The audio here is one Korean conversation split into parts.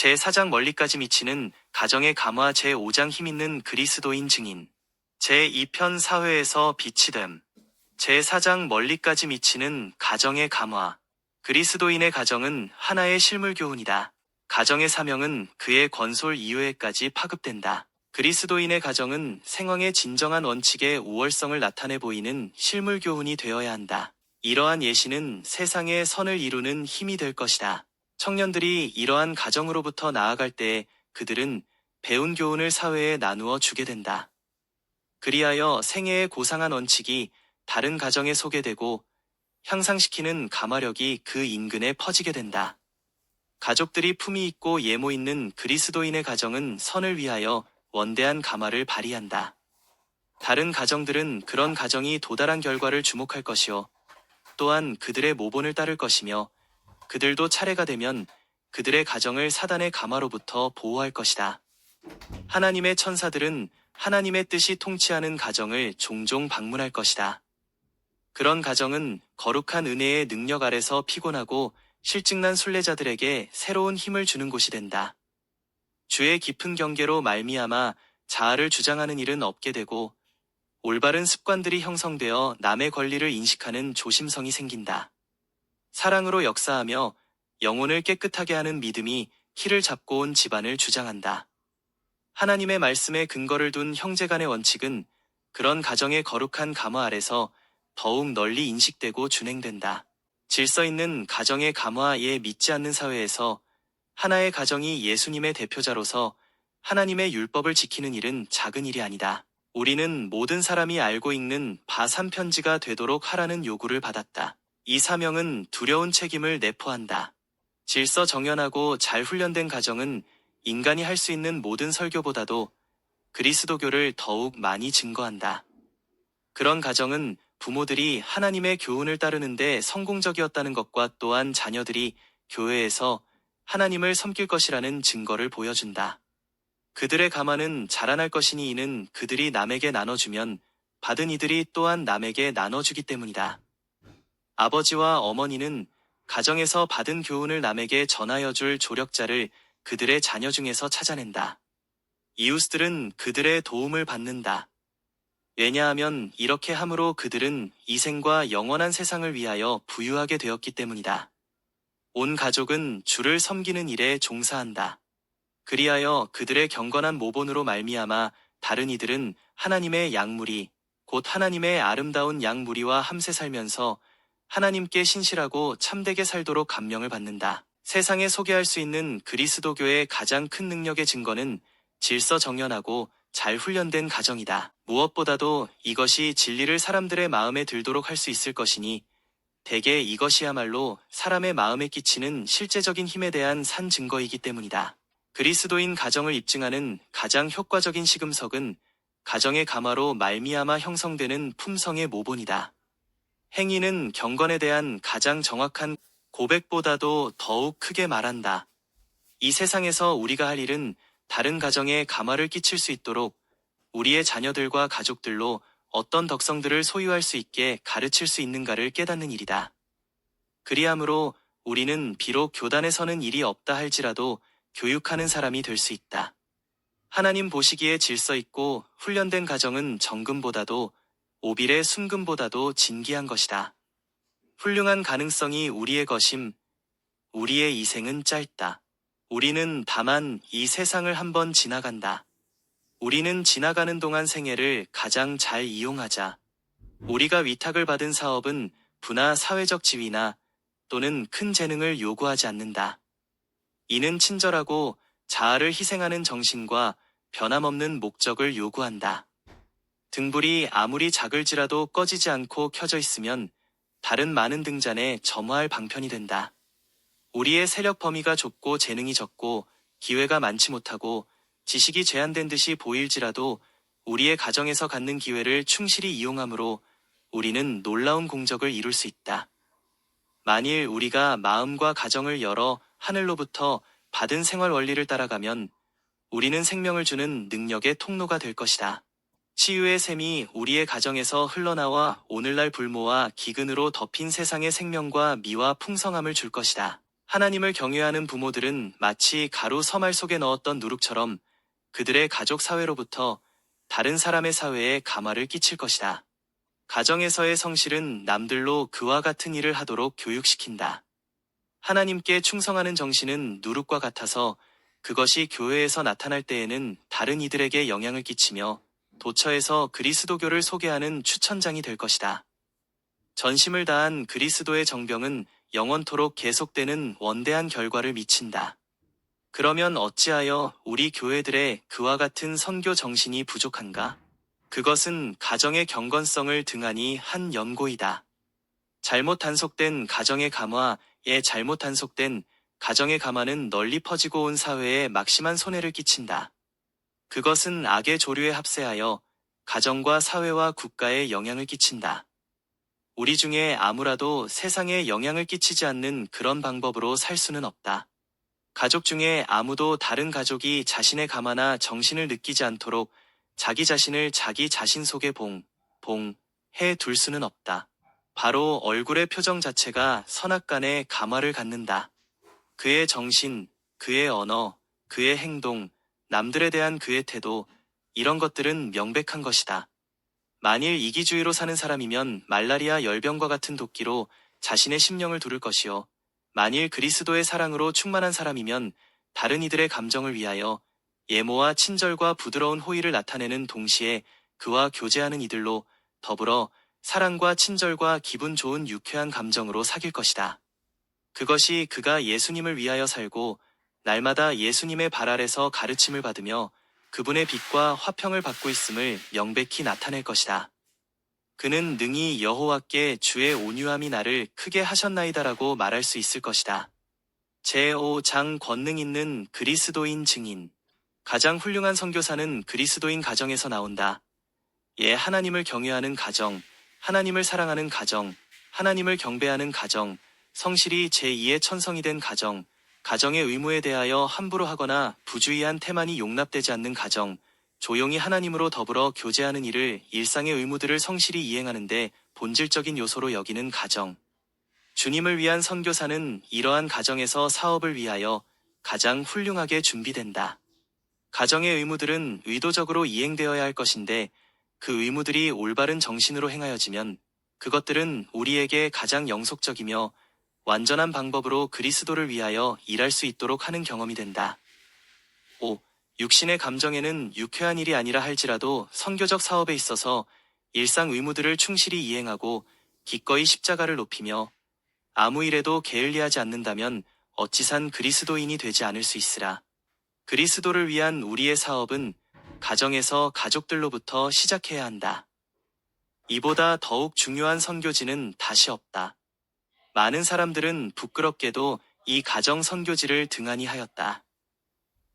제4장 멀리까지 미치는 가정의 감화 제5장 힘있는 그리스도인 증인. 제2편 사회에서 빛이 됨. 제4장 멀리까지 미치는 가정의 감화. 그리스도인의 가정은 하나의 실물 교훈이다. 가정의 사명은 그의 건솔 이후에까지 파급된다. 그리스도인의 가정은 생황의 진정한 원칙의 우월성을 나타내 보이는 실물 교훈이 되어야 한다. 이러한 예시는 세상의 선을 이루는 힘이 될 것이다. 청년들이 이러한 가정으로부터 나아갈 때 그들은 배운 교훈을 사회에 나누어 주게 된다. 그리하여 생애의 고상한 원칙이 다른 가정에 소개되고 향상시키는 감화력이 그 인근에 퍼지게 된다. 가족들이 품위 있고 예모 있는 그리스도인의 가정은 선을 위하여 원대한 감화를 발휘한다. 다른 가정들은 그런 가정이 도달한 결과를 주목할 것이요. 또한 그들의 모본을 따를 것이며 그들도 차례가 되면 그들의 가정을 사단의 감화로부터 보호할 것이다. 하나님의 천사들은 하나님의 뜻이 통치하는 가정을 종종 방문할 것이다. 그런 가정은 거룩한 은혜의 능력 아래서 피곤하고 실증난 순례자들에게 새로운 힘을 주는 곳이 된다. 주의 깊은 경계로 말미암아 자아를 주장하는 일은 없게 되고 올바른 습관들이 형성되어 남의 권리를 인식하는 조심성이 생긴다. 사랑으로 역사하며 영혼을 깨끗하게 하는 믿음이 키를 잡고 온 집안을 주장한다. 하나님의 말씀에 근거를 둔 형제간의 원칙은 그런 가정의 거룩한 감화 아래서 더욱 널리 인식되고 준행된다. 질서 있는 가정의 감화에 믿지 않는 사회에서 하나의 가정이 예수님의 대표자로서 하나님의 율법을 지키는 일은 작은 일이 아니다. 우리는 모든 사람이 알고 읽는 바3편지가 되도록 하라는 요구를 받았다. 이 사명은 두려운 책임을 내포한다. 질서 정연하고 잘 훈련된 가정은 인간이 할 수 있는 모든 설교보다도 그리스도교를 더욱 많이 증거한다. 그런 가정은 부모들이 하나님의 교훈을 따르는데 성공적이었다는 것과 또한 자녀들이 교회에서 하나님을 섬길 것이라는 증거를 보여준다. 그들의 감화는 자라날 것이니 이는 그들이 남에게 나눠주면 받은 이들이 또한 남에게 나눠주기 때문이다. 아버지와 어머니는 가정에서 받은 교훈을 남에게 전하여 줄 조력자를 그들의 자녀 중에서 찾아낸다. 이웃들은 그들의 도움을 받는다. 왜냐하면 이렇게 함으로 그들은 이생과 영원한 세상을 위하여 부유하게 되었기 때문이다. 온 가족은 주를 섬기는 일에 종사한다. 그리하여 그들의 경건한 모본으로 말미암아 다른 이들은 하나님의 양무리, 곧 하나님의 아름다운 양무리와 함께 살면서 하나님께 신실하고 참되게 살도록 감명을 받는다. 세상에 소개할 수 있는 그리스도교의 가장 큰 능력의 증거는 질서 정연하고 잘 훈련된 가정이다. 무엇보다도 이것이 진리를 사람들의 마음에 들도록 할 수 있을 것이니 대개 이것이야말로 사람의 마음에 끼치는 실제적인 힘에 대한 산 증거이기 때문이다. 그리스도인 가정을 입증하는 가장 효과적인 시금석은 가정의 감화로 말미암아 형성되는 품성의 모본이다. 행위는 경건에 대한 가장 정확한 고백보다도 더욱 크게 말한다. 이 세상에서 우리가 할 일은 다른 가정에 감화를 끼칠 수 있도록 우리의 자녀들과 가족들로 어떤 덕성들을 소유할 수 있게 가르칠 수 있는가를 깨닫는 일이다. 그리하므로 우리는 비록 교단에 서는 일이 없다 할지라도 교육하는 사람이 될 수 있다. 하나님 보시기에 질서 있고 훈련된 가정은 정금보다도 오빌의 순금보다도 진귀한 것이다. 훌륭한 가능성이 우리의 것임, 우리의 이생은 짧다. 우리는 다만 이 세상을 한번 지나간다. 우리는 지나가는 동안 생애를 가장 잘 이용하자. 우리가 위탁을 받은 사업은 부나 사회적 지위나 또는 큰 재능을 요구하지 않는다. 이는 친절하고 자아를 희생하는 정신과 변함없는 목적을 요구한다. 등불이 아무리 작을지라도 꺼지지 않고 켜져 있으면 다른 많은 등잔에 점화할 방편이 된다. 우리의 세력 범위가 좁고 재능이 적고 기회가 많지 못하고 지식이 제한된 듯이 보일지라도 우리의 가정에서 갖는 기회를 충실히 이용함으로 우리는 놀라운 공적을 이룰 수 있다. 만일 우리가 마음과 가정을 열어 하늘로부터 받은 생활 원리를 따라가면 우리는 생명을 주는 능력의 통로가 될 것이다. 치유의 샘이 우리의 가정에서 흘러나와 오늘날 불모와 기근으로 덮인 세상의 생명과 미와 풍성함을 줄 것이다. 하나님을 경외하는 부모들은 마치 가루 서말 속에 넣었던 누룩처럼 그들의 가족 사회로부터 다른 사람의 사회에 감화를 끼칠 것이다. 가정에서의 성실은 남들로 그와 같은 일을 하도록 교육시킨다. 하나님께 충성하는 정신은 누룩과 같아서 그것이 교회에서 나타날 때에는 다른 이들에게 영향을 끼치며 도처에서 그리스도교를 소개하는 추천장이 될 것이다. 전심을 다한 그리스도의 정병은 영원토록 계속되는 원대한 결과를 미친다. 그러면 어찌하여 우리 교회들의 그와 같은 선교 정신이 부족한가? 그것은 가정의 경건성을 등한히 한 연고이다. 잘못 단속된 가정의 감화에 잘못 단속된 가정의 감화는 널리 퍼지고 온 사회에 막심한 손해를 끼친다. 그것은 악의 조류에 합세하여 가정과 사회와 국가에 영향을 끼친다. 우리 중에 아무라도 세상에 영향을 끼치지 않는 그런 방법으로 살 수는 없다. 가족 중에 아무도 다른 가족이 자신의 감화나 정신을 느끼지 않도록 자기 자신을 자기 자신 속에 해 둘 수는 없다. 바로 얼굴의 표정 자체가 선악간의 감화를 갖는다. 그의 정신, 그의 언어, 그의 행동, 남들에 대한 그의 태도, 이런 것들은 명백한 것이다. 만일 이기주의로 사는 사람이면 말라리아 열병과 같은 도끼로 자신의 심령을 두를 것이요. 만일 그리스도의 사랑으로 충만한 사람이면 다른 이들의 감정을 위하여 예모와 친절과 부드러운 호의를 나타내는 동시에 그와 교제하는 이들로 더불어 사랑과 친절과 기분 좋은 유쾌한 감정으로 사귈 것이다. 그것이 그가 예수님을 위하여 살고 날마다 예수님의 발 아래서 가르침을 받으며 그분의 빛과 화평을 받고 있음을 명백히 나타낼 것이다. 그는 능히 여호와께 주의 온유함이 나를 크게 하셨나이다라고 말할 수 있을 것이다. 제5장 권능 있는 그리스도인 증인. 가장 훌륭한 선교사는 그리스도인 가정에서 나온다. 하나님을 경외하는 가정, 하나님을 사랑하는 가정, 하나님을 경배하는 가정, 성실히 제2의 천성이 된 가정, 가정의 의무에 대하여 함부로 하거나 부주의한 태만이 용납되지 않는 가정, 조용히 하나님으로 더불어 교제하는 일을 일상의 의무들을 성실히 이행하는데 본질적인 요소로 여기는 가정. 주님을 위한 선교사는 이러한 가정에서 사업을 위하여 가장 훌륭하게 준비된다. 가정의 의무들은 의도적으로 이행되어야 할 것인데 그 의무들이 올바른 정신으로 행하여지면 그것들은 우리에게 가장 영속적이며 완전한 방법으로 그리스도를 위하여 일할 수 있도록 하는 경험이 된다. 5. 육신의 감정에는 유쾌한 일이 아니라 할지라도 선교적 사업에 있어서 일상 의무들을 충실히 이행하고 기꺼이 십자가를 높이며 아무 일에도 게을리하지 않는다면 어찌산 그리스도인이 되지 않을 수 있으라. 그리스도를 위한 우리의 사업은 가정에서 가족들로부터 시작해야 한다. 이보다 더욱 중요한 선교지는 다시 없다. 많은 사람들은 부끄럽게도 이 가정 선교지를 등한히 하였다.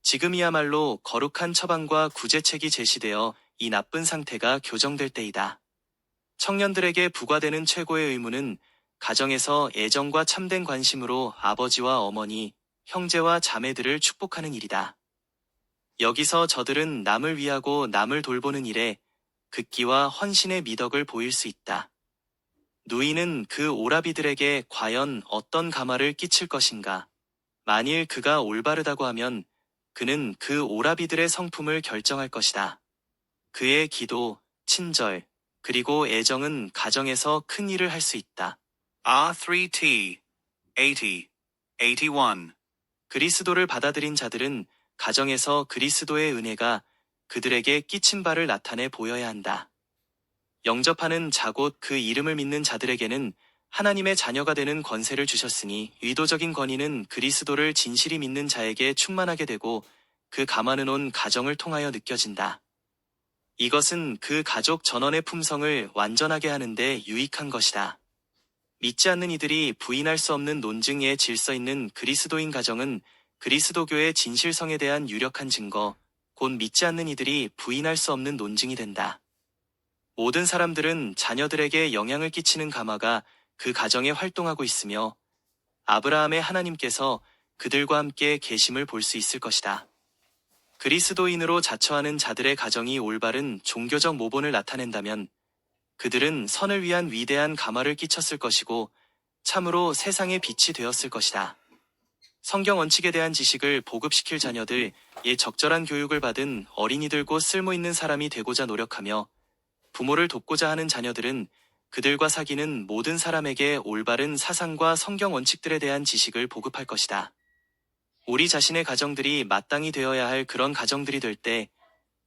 지금이야말로 거룩한 처방과 구제책이 제시되어 이 나쁜 상태가 교정될 때이다. 청년들에게 부과되는 최고의 의무는 가정에서 애정과 참된 관심으로 아버지와 어머니, 형제와 자매들을 축복하는 일이다. 여기서 저들은 남을 위하고 남을 돌보는 일에 극기와 헌신의 미덕을 보일 수 있다. 누이는 그 오라비들에게 과연 어떤 감화를 끼칠 것인가? 만일 그가 올바르다고 하면 그는 그 오라비들의 성품을 결정할 것이다. 그의 기도, 친절, 그리고 애정은 가정에서 큰 일을 할 수 있다. R3T 80 81 그리스도를 받아들인 자들은 가정에서 그리스도의 은혜가 그들에게 끼친 바를 나타내 보여야 한다. 영접하는 자 곧 그 이름을 믿는 자들에게는 하나님의 자녀가 되는 권세를 주셨으니 의도적인 권위는 그리스도를 진실히 믿는 자에게 충만하게 되고 그 감화는 온 가정을 통하여 느껴진다. 이것은 그 가족 전원의 품성을 완전하게 하는데 유익한 것이다. 믿지 않는 이들이 부인할 수 없는 논증에 질서 있는 그리스도인 가정은 그리스도교의 진실성에 대한 유력한 증거, 곧 믿지 않는 이들이 부인할 수 없는 논증이 된다. 모든 사람들은 자녀들에게 영향을 끼치는 감화가 그 가정에 활동하고 있으며 아브라함의 하나님께서 그들과 함께 계심을 볼 수 있을 것이다. 그리스도인으로 자처하는 자들의 가정이 올바른 종교적 모본을 나타낸다면 그들은 선을 위한 위대한 감화를 끼쳤을 것이고 참으로 세상의 빛이 되었을 것이다. 성경 원칙에 대한 지식을 보급시킬 자녀들, 이 적절한 교육을 받은 어린이들고 쓸모있는 사람이 되고자 노력하며 부모를 돕고자 하는 자녀들은 그들과 사귀는 모든 사람에게 올바른 사상과 성경 원칙들에 대한 지식을 보급할 것이다. 우리 자신의 가정들이 마땅히 되어야 할 그런 가정들이 될 때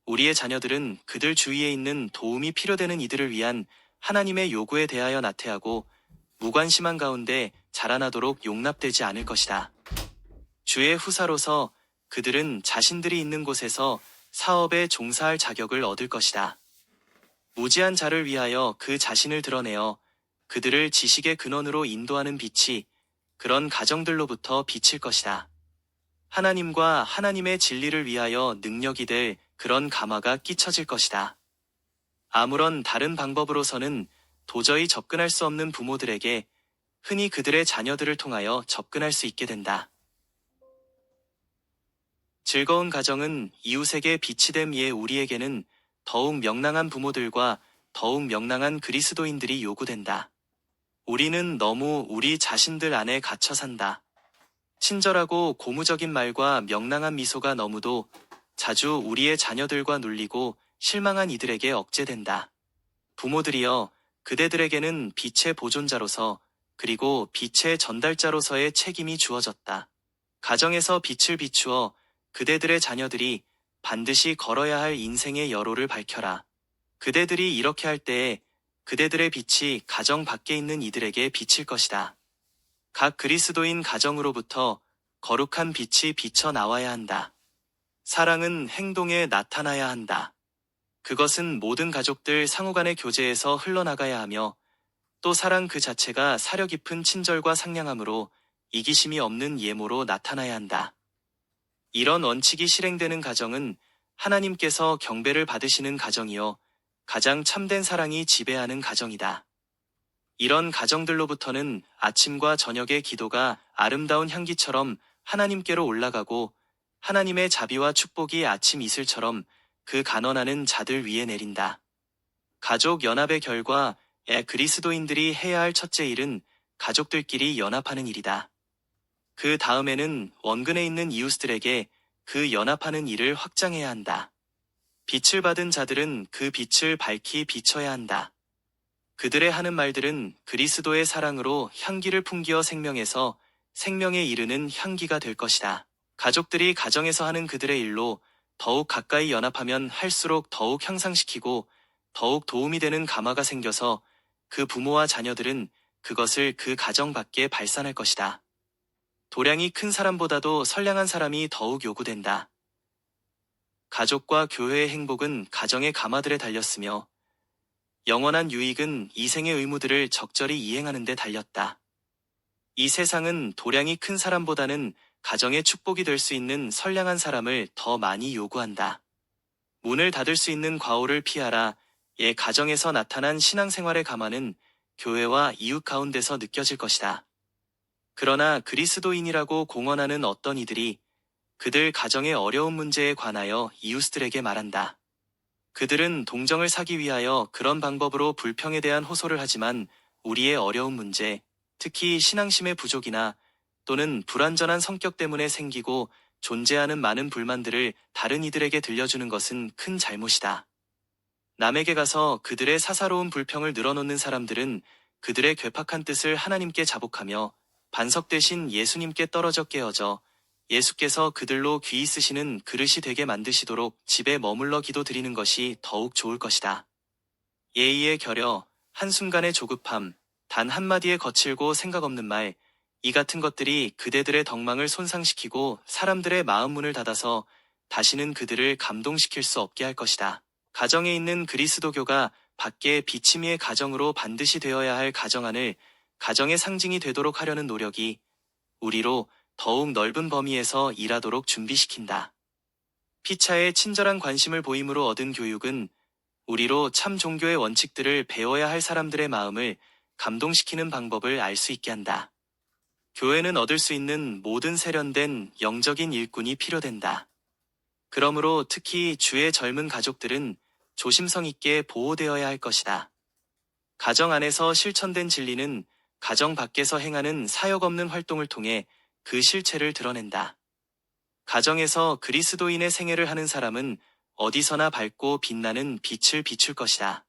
우리의 자녀들은 그들 주위에 있는 도움이 필요되는 이들을 위한 하나님의 요구에 대하여 나태하고 무관심한 가운데 자라나도록 용납되지 않을 것이다. 주의 후사로서 그들은 자신들이 있는 곳에서 사업에 종사할 자격을 얻을 것이다. 무지한 자를 위하여 그 자신을 드러내어 그들을 지식의 근원으로 인도하는 빛이 그런 가정들로부터 비칠 것이다. 하나님과 하나님의 진리를 위하여 능력이 될 그런 감화가 끼쳐질 것이다. 아무런 다른 방법으로서는 도저히 접근할 수 없는 부모들에게 흔히 그들의 자녀들을 통하여 접근할 수 있게 된다. 즐거운 가정은 이웃에게 빛이 됨. 우리에게는 더욱 명랑한 부모들과 더욱 명랑한 그리스도인들이 요구된다. 우리는 너무 우리 자신들 안에 갇혀 산다. 친절하고 고무적인 말과 명랑한 미소가 너무도 자주 우리의 자녀들과 눌리고 실망한 이들에게 억제된다. 부모들이여, 그대들에게는 빛의 보존자로서 그리고 빛의 전달자로서의 책임이 주어졌다. 가정에서 빛을 비추어 그대들의 자녀들이 반드시 걸어야 할 인생의 여로를 밝혀라. 그대들이 이렇게 할 때에 그대들의 빛이 가정 밖에 있는 이들에게 비칠 것이다. 각 그리스도인 가정으로부터 거룩한 빛이 비쳐 나와야 한다. 사랑은 행동에 나타나야 한다. 그것은 모든 가족들 상호간의 교제에서 흘러나가야 하며 또 사랑 그 자체가 사려 깊은 친절과 상냥함으로 이기심이 없는 예모로 나타나야 한다. 이런 원칙이 실행되는 가정은 하나님께서 경배를 받으시는 가정이요 가장 참된 사랑이 지배하는 가정이다. 이런 가정들로부터는 아침과 저녁의 기도가 아름다운 향기처럼 하나님께로 올라가고 하나님의 자비와 축복이 아침 이슬처럼 그 간원하는 자들 위에 내린다. 가족 연합의 결과 그리스도인들이 해야 할 첫째 일은 가족들끼리 연합하는 일이다. 그 다음에는 원근에 있는 이웃들에게 그 연합하는 일을 확장해야 한다. 빛을 받은 자들은 그 빛을 밝히 비춰야 한다. 그들의 하는 말들은 그리스도의 사랑으로 향기를 풍기어 생명에서 생명에 이르는 향기가 될 것이다. 가족들이 가정에서 하는 그들의 일로 더욱 가까이 연합하면 할수록 더욱 향상시키고 더욱 도움이 되는 감화가 생겨서 그 부모와 자녀들은 그것을 그 가정 밖에 발산할 것이다. 도량이 큰 사람보다도 선량한 사람이 더욱 요구된다. 가족과 교회의 행복은 가정의 감화들에 달렸으며 영원한 유익은 이생의 의무들을 적절히 이행하는 데 달렸다. 이 세상은 도량이 큰 사람보다는 가정의 축복이 될 수 있는 선량한 사람을 더 많이 요구한다. 문을 닫을 수 있는 과오를 피하라. 가정에서 나타난 신앙생활의 감화는 교회와 이웃 가운데서 느껴질 것이다. 그러나 그리스도인이라고 공언하는 어떤 이들이 그들 가정의 어려운 문제에 관하여 이웃들에게 말한다. 그들은 동정을 사기 위하여 그런 방법으로 불평에 대한 호소를 하지만 우리의 어려운 문제, 특히 신앙심의 부족이나 또는 불완전한 성격 때문에 생기고 존재하는 많은 불만들을 다른 이들에게 들려주는 것은 큰 잘못이다. 남에게 가서 그들의 사사로운 불평을 늘어놓는 사람들은 그들의 괴팍한 뜻을 하나님께 자복하며 반석 대신 예수님께 떨어져 깨어져 예수께서 그들로 귀히 쓰시는 그릇이 되게 만드시도록 집에 머물러 기도 드리는 것이 더욱 좋을 것이다. 예의의 결여, 한순간의 조급함, 단 한마디의 거칠고 생각 없는 말, 이 같은 것들이 그대들의 덕망을 손상시키고 사람들의 마음 문을 닫아서 다시는 그들을 감동시킬 수 없게 할 것이다. 가정에 있는 그리스도교가 밖에 비치미의 가정으로 반드시 되어야 할 가정 안을 가정의 상징이 되도록 하려는 노력이 우리로 더욱 넓은 범위에서 일하도록 준비시킨다. 피차에 친절한 관심을 보임으로 얻은 교육은 우리로 참 종교의 원칙들을 배워야 할 사람들의 마음을 감동시키는 방법을 알 수 있게 한다. 교회는 얻을 수 있는 모든 세련된 영적인 일꾼이 필요된다. 그러므로 특히 주의 젊은 가족들은 조심성 있게 보호되어야 할 것이다. 가정 안에서 실천된 진리는 가정 밖에서 행하는 사역 없는 활동을 통해 그 실체를 드러낸다. 가정에서 그리스도인의 생애를 하는 사람은 어디서나 밝고 빛나는 빛을 비출 것이다.